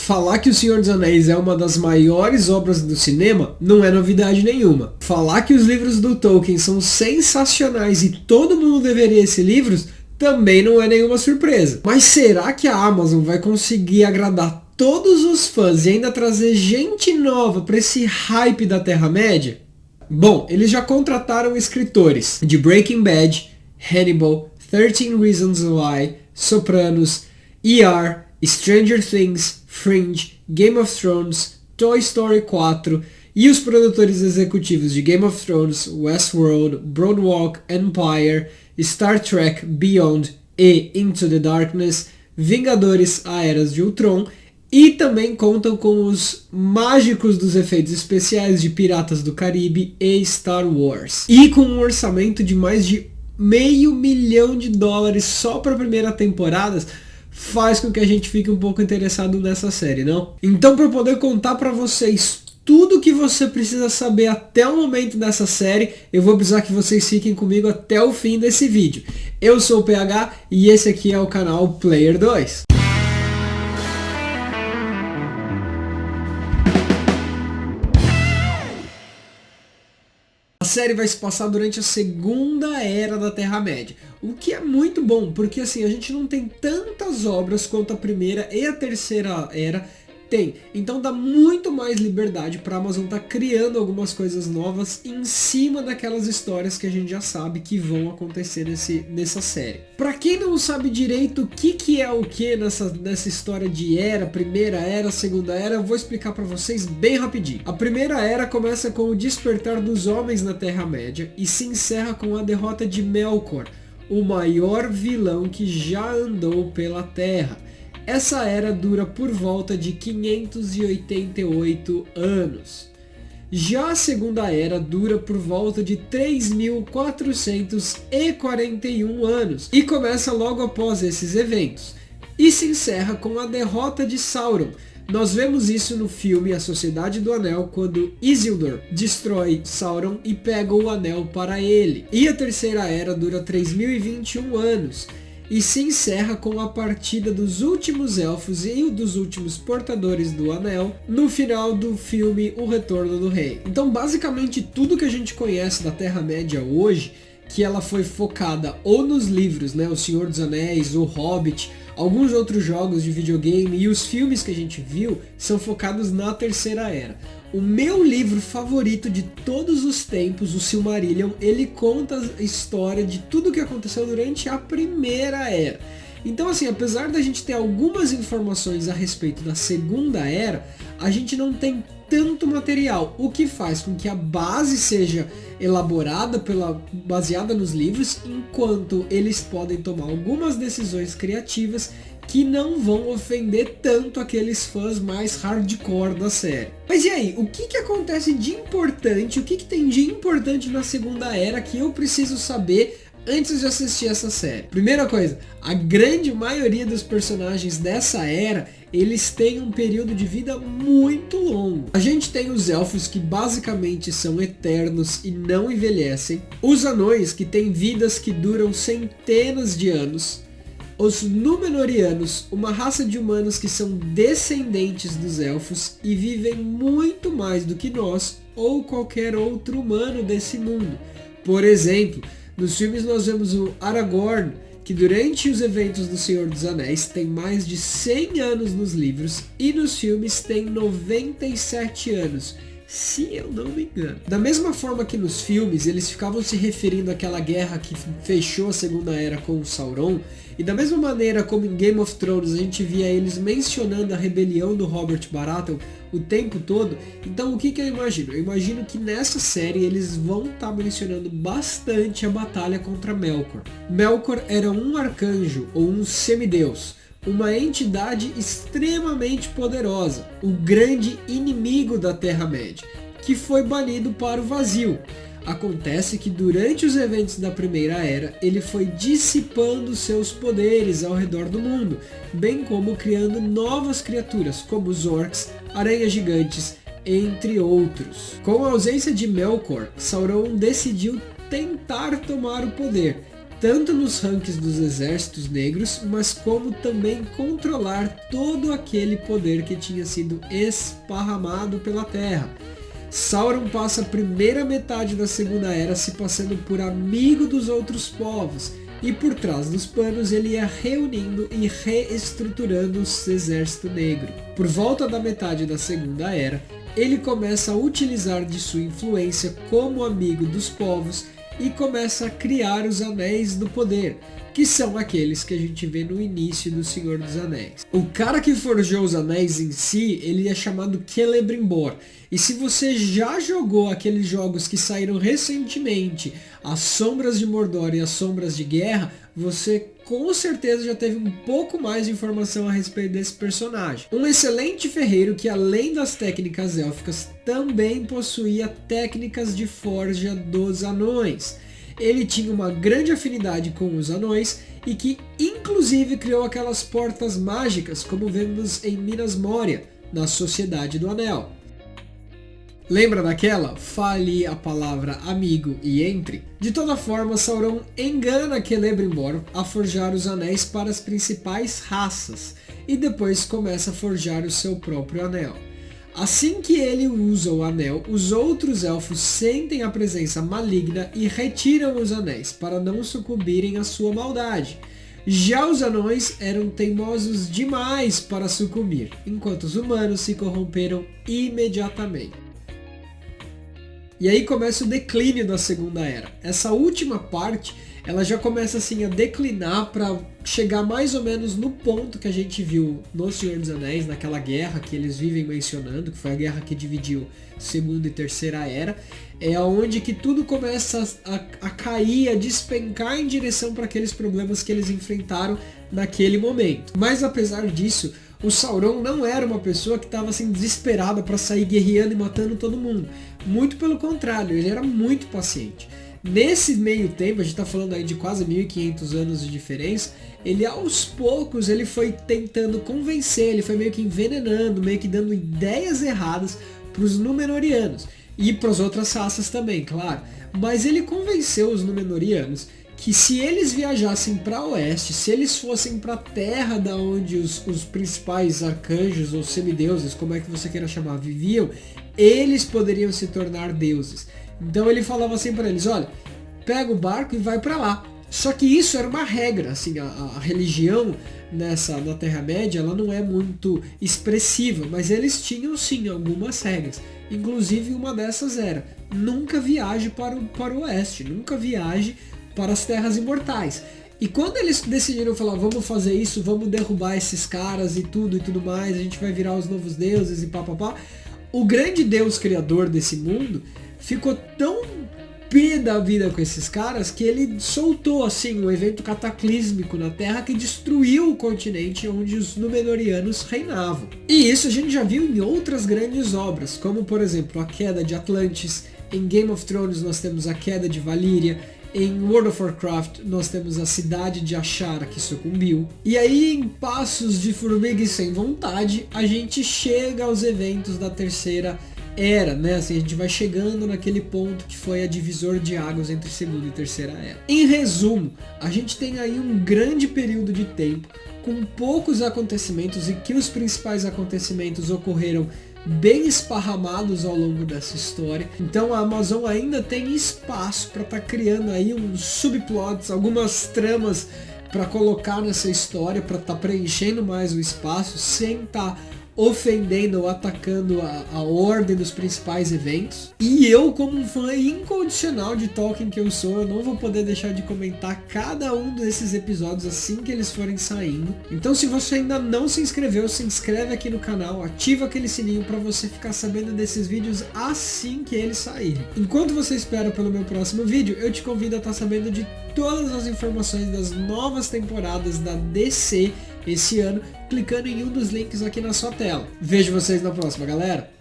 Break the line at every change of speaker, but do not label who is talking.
Falar que O Senhor dos Anéis é uma das maiores obras do cinema não é novidade nenhuma. Falar que os livros do Tolkien são sensacionais e todo mundo deveria ler esses livros também não é nenhuma surpresa. Mas será que a Amazon vai conseguir agradar todos os fãs e ainda trazer gente nova para esse hype da Terra-média? Bom, eles já contrataram escritores de Breaking Bad, Hannibal, 13 Reasons Why, Sopranos, ER, Stranger Things, Fringe, Game of Thrones, Toy Story 4 e os produtores executivos de Game of Thrones, Westworld, Boardwalk Empire, Star Trek Beyond e Into the Darkness, Vingadores: A Era de Ultron, e também contam com os mágicos dos efeitos especiais de Piratas do Caribe e Star Wars. E com um orçamento de mais de $500 milhão só para a primeira temporada, faz com que a gente fique um pouco interessado nessa série, não? Então, para poder contar para vocês tudo o que você precisa saber até o momento dessa série, eu vou precisar que vocês fiquem comigo até o fim desse vídeo. Eu sou o PH e esse aqui é o canal Player 2. A série vai se passar durante a Segunda Era da Terra-média, o que é muito bom, porque assim, a gente não tem tantas obras quanto a Primeira e a Terceira Era tem. Então dá muito mais liberdade para a Amazon estar criando algumas coisas novas em cima daquelas histórias que a gente já sabe que vão acontecer nessa série. Para quem não sabe direito o que é o que nessa história de era, Primeira Era, Segunda Era, eu vou explicar para vocês bem rapidinho. A Primeira Era começa com o despertar dos homens na Terra-média e se encerra com a derrota de Melkor, o maior vilão que já andou pela Terra. Essa era dura por volta de 588 anos. Já a Segunda Era dura por volta de 3.441 anos e começa logo após esses eventos. E se encerra com a derrota de Sauron. Nós vemos isso no filme A Sociedade do Anel, quando Isildur destrói Sauron e pega o anel para ele. E a Terceira Era dura 3.021 anos. E se encerra com a partida dos últimos elfos e dos últimos portadores do anel no final do filme O Retorno do Rei. Então basicamente tudo que a gente conhece da Terra-média hoje, que ela foi focada ou nos livros, né, O Senhor dos Anéis, O Hobbit, alguns outros jogos de videogame e os filmes que a gente viu, são focados na Terceira Era. O meu livro favorito de todos os tempos, o Silmarillion, ele conta a história de tudo o que aconteceu durante a Primeira Era. Então assim, apesar da gente ter algumas informações a respeito da Segunda Era, a gente não tem tanto material, o que faz com que a base seja elaborada baseada nos livros, enquanto eles podem tomar algumas decisões criativas que não vão ofender tanto aqueles fãs mais hardcore da série. Mas e aí, o que acontece de importante, o que tem de importante na Segunda Era que eu preciso saber antes de assistir essa série? Primeira coisa, a grande maioria dos personagens dessa era, eles têm um período de vida muito longo. A gente tem os elfos, que basicamente são eternos e não envelhecem, os anões, que têm vidas que duram centenas de anos, os Númenóreanos, uma raça de humanos que são descendentes dos elfos e vivem muito mais do que nós ou qualquer outro humano desse mundo. Por exemplo, nos filmes nós vemos o Aragorn, que durante os eventos do Senhor dos Anéis tem mais de 100 anos nos livros e nos filmes tem 97 anos, se eu não me engano. Da mesma forma que nos filmes eles ficavam se referindo àquela guerra que fechou a Segunda Era com o Sauron, e da mesma maneira como em Game of Thrones a gente via eles mencionando a rebelião do Robert Baratheon o tempo todo, então o que eu imagino? Eu imagino que nessa série eles vão estar mencionando bastante a batalha contra Melkor. Melkor era um arcanjo ou um semideus, uma entidade extremamente poderosa, o grande inimigo da Terra-média, que foi banido para o vazio. Acontece que durante os eventos da Primeira Era, ele foi dissipando seus poderes ao redor do mundo, bem como criando novas criaturas, como os orcs, aranhas gigantes, entre outros. Com a ausência de Melkor, Sauron decidiu tentar tomar o poder, tanto nos rankings dos exércitos negros, mas como também controlar todo aquele poder que tinha sido esparramado pela Terra. Sauron passa a primeira metade da Segunda Era se passando por amigo dos outros povos, e por trás dos panos ele ia reunindo e reestruturando o exército negro. Por volta da metade da Segunda Era, ele começa a utilizar de sua influência como amigo dos povos e começa a criar os Anéis do Poder, que são aqueles que a gente vê no início do Senhor dos Anéis. O cara que forjou os anéis em si, ele é chamado Celebrimbor. E se você já jogou aqueles jogos que saíram recentemente, As Sombras de Mordor e As Sombras de Guerra, você com certeza já teve um pouco mais de informação a respeito desse personagem. Um excelente ferreiro que, além das técnicas élficas, também possuía técnicas de forja dos anões. Ele tinha uma grande afinidade com os anões e que inclusive criou aquelas portas mágicas como vemos em Minas Moria, na Sociedade do Anel. Lembra daquela? Fale a palavra amigo e entre. De toda forma, Sauron engana Celebrimbor a forjar os anéis para as principais raças e depois começa a forjar o seu próprio anel. Assim que ele usa o anel, os outros elfos sentem a presença maligna e retiram os anéis para não sucumbirem à sua maldade. Já os anões eram teimosos demais para sucumbir, enquanto os humanos se corromperam imediatamente. E aí começa o declínio da Segunda Era. Essa última parte, ela já começa assim a declinar para chegar mais ou menos no ponto que a gente viu no Senhor dos Anéis, naquela guerra que eles vivem mencionando, que foi a guerra que dividiu Segunda e Terceira Era, é onde que tudo começa a cair, a despencar em direção para aqueles problemas que eles enfrentaram naquele momento. Mas apesar disso, o Sauron não era uma pessoa que estava assim desesperada para sair guerreando e matando todo mundo. Muito pelo contrário, ele era muito paciente. Nesse meio tempo, a gente está falando aí de quase 1500 anos de diferença, ele aos poucos ele foi tentando convencer, ele foi meio que envenenando, meio que dando ideias erradas para os Númenóreanos e para as outras raças também, claro. Mas ele convenceu os Númenóreanos que se eles viajassem para oeste, se eles fossem para a terra da onde os principais arcanjos ou semideuses, como é que você queira chamar, viviam, eles poderiam se tornar deuses. Então ele falava assim para eles, olha, pega o barco e vai para lá. Só que isso era uma regra, assim, a religião na Terra-média, ela não é muito expressiva, mas eles tinham sim algumas regras. Inclusive uma dessas era, nunca viaje para o oeste, nunca viaje para as Terras Imortais. E quando eles decidiram falar, vamos fazer isso, vamos derrubar esses caras e tudo mais, a gente vai virar os novos deuses e papapá, o grande deus criador desse mundo ficou tão pé da vida com esses caras que ele soltou assim um evento cataclísmico na Terra que destruiu o continente onde os Númenóreanos reinavam. E isso a gente já viu em outras grandes obras, como por exemplo a queda de Atlantis, em Game of Thrones nós temos a queda de Valíria, em World of Warcraft nós temos a cidade de Ashara que sucumbiu. E aí em passos de formiga e sem vontade a gente chega aos eventos da Terceira Era, né? Assim, a gente vai chegando naquele ponto que foi a divisor de águas entre Segunda e Terceira Era. Em resumo, a gente tem aí um grande período de tempo com poucos acontecimentos e que os principais acontecimentos ocorreram bem esparramados ao longo dessa história. Então a Amazon ainda tem espaço para estar criando aí uns subplots, algumas tramas para colocar nessa história, para estar preenchendo mais o espaço sem estar ofendendo ou atacando a ordem dos principais eventos. E eu, como um fã incondicional de Tolkien que eu sou, eu não vou poder deixar de comentar cada um desses episódios assim que eles forem saindo. Então se você ainda não se inscreveu, se inscreve aqui no canal, ativa aquele sininho para você ficar sabendo desses vídeos assim que eles saírem. Enquanto você espera pelo meu próximo vídeo, eu te convido a estar sabendo de todas as informações das novas temporadas da DC esse ano, clicando em um dos links aqui na sua tela. Vejo vocês na próxima, galera!